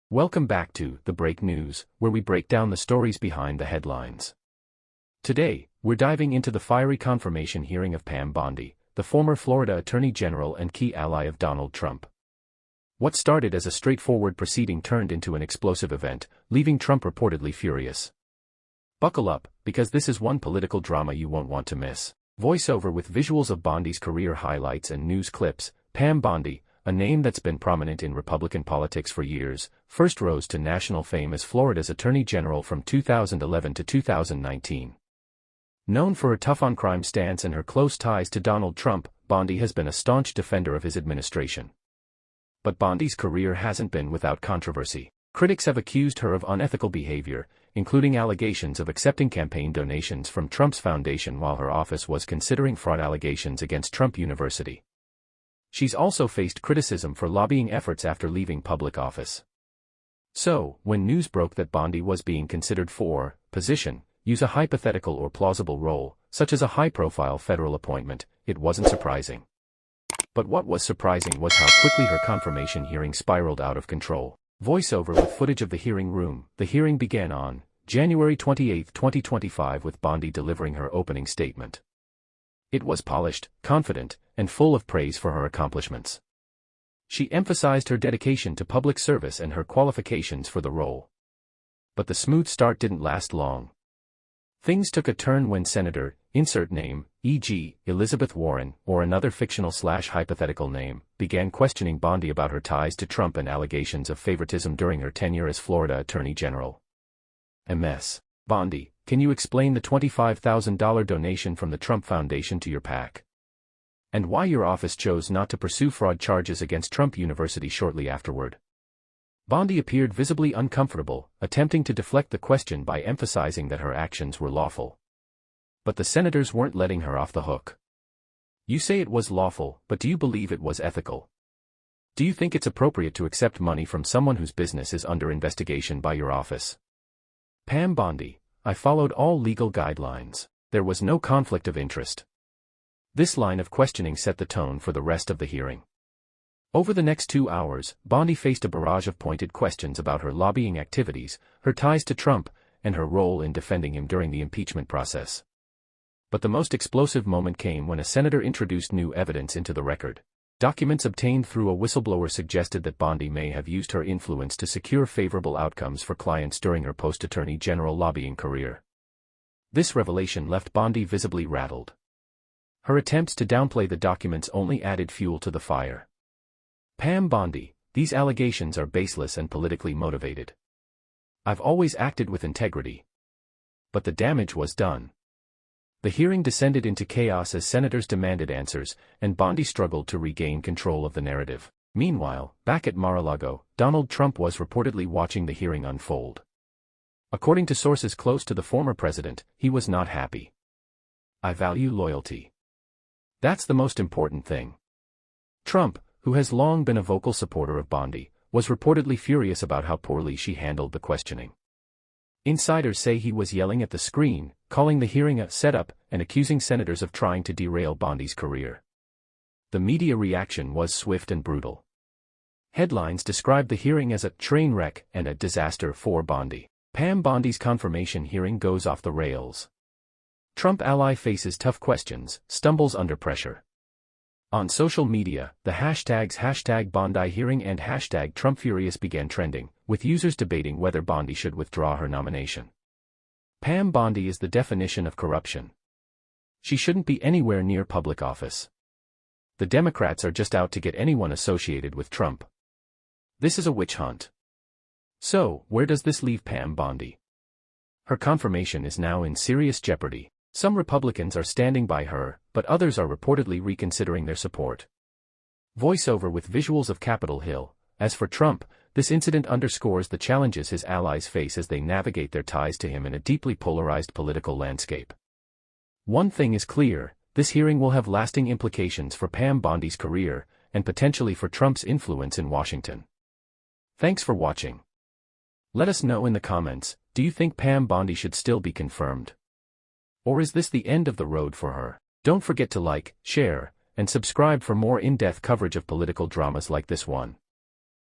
Welcome back to The Break News, where we break down the stories behind the headlines. Today, we're diving into the fiery confirmation hearing of Pam Bondi, the former Florida Attorney General and key ally of Donald Trump. What started as a straightforward proceeding turned into an explosive event, leaving Trump reportedly furious. Buckle up, because this is one political drama you won't want to miss. Voiceover with visuals of Bondi's career highlights and news clips. Pam Bondi, a name that's been prominent in Republican politics for years, first rose to national fame as Florida's Attorney General from 2011 to 2019. Known for her tough-on-crime stance and her close ties to Donald Trump, Bondi has been a staunch defender of his administration. But Bondi's career hasn't been without controversy. Critics have accused her of unethical behavior, including allegations of accepting campaign donations from Trump's foundation while her office was considering fraud allegations against Trump University. She's also faced criticism for lobbying efforts after leaving public office. So, when news broke that Bondi was being considered for position, use a hypothetical or plausible role, such as a high-profile federal appointment, it wasn't surprising. But what was surprising was how quickly her confirmation hearing spiraled out of control. Voiceover with footage of the hearing room. The hearing began on January 28, 2025 with Bondi delivering her opening statement. It was polished, confident, and full of praise for her accomplishments. She emphasized her dedication to public service and her qualifications for the role. But the smooth start didn't last long. Things took a turn when Senator, insert name, e.g., Elizabeth Warren, or another fictional/hypothetical name, began questioning Bondi about her ties to Trump and allegations of favoritism during her tenure as Florida Attorney General. Ms. Bondi, can you explain the $25,000 donation from the Trump Foundation to your PAC? And why your office chose not to pursue fraud charges against Trump University shortly afterward? Bondi appeared visibly uncomfortable, attempting to deflect the question by emphasizing that her actions were lawful. But the senators weren't letting her off the hook. You say it was lawful, but do you believe it was ethical? Do you think it's appropriate to accept money from someone whose business is under investigation by your office? Pam Bondi, I followed all legal guidelines. There was no conflict of interest. This line of questioning set the tone for the rest of the hearing. Over the next 2 hours, Bondi faced a barrage of pointed questions about her lobbying activities, her ties to Trump, and her role in defending him during the impeachment process. But the most explosive moment came when a senator introduced new evidence into the record. Documents obtained through a whistleblower suggested that Bondi may have used her influence to secure favorable outcomes for clients during her post-attorney general lobbying career. This revelation left Bondi visibly rattled. Her attempts to downplay the documents only added fuel to the fire. Pam Bondi, these allegations are baseless and politically motivated. I've always acted with integrity. But the damage was done. The hearing descended into chaos as senators demanded answers, and Bondi struggled to regain control of the narrative. Meanwhile, back at Mar-a-Lago, Donald Trump was reportedly watching the hearing unfold. According to sources close to the former president, he was not happy. I value loyalty. That's the most important thing. Trump, who has long been a vocal supporter of Bondi, was reportedly furious about how poorly she handled the questioning. Insiders say he was yelling at the screen, calling the hearing a setup, and accusing senators of trying to derail Bondi's career. The media reaction was swift and brutal. Headlines described the hearing as a train wreck and a disaster for Bondi. Pam Bondi's confirmation hearing goes off the rails. Trump ally faces tough questions, stumbles under pressure. On social media, the hashtags #BondiHearing and #TrumpFurious began trending, with users debating whether Bondi should withdraw her nomination. Pam Bondi is the definition of corruption. She shouldn't be anywhere near public office. The Democrats are just out to get anyone associated with Trump. This is a witch hunt. So, where does this leave Pam Bondi? Her confirmation is now in serious jeopardy. Some Republicans are standing by her, but others are reportedly reconsidering their support. Voiceover with visuals of Capitol Hill. As for Trump, this incident underscores the challenges his allies face as they navigate their ties to him in a deeply polarized political landscape. One thing is clear, this hearing will have lasting implications for Pam Bondi's career, and potentially for Trump's influence in Washington. Thanks for watching. Let us know in the comments, do you think Pam Bondi should still be confirmed? Or is this the end of the road for her? Don't forget to like, share, and subscribe for more in-depth coverage of political dramas like this one.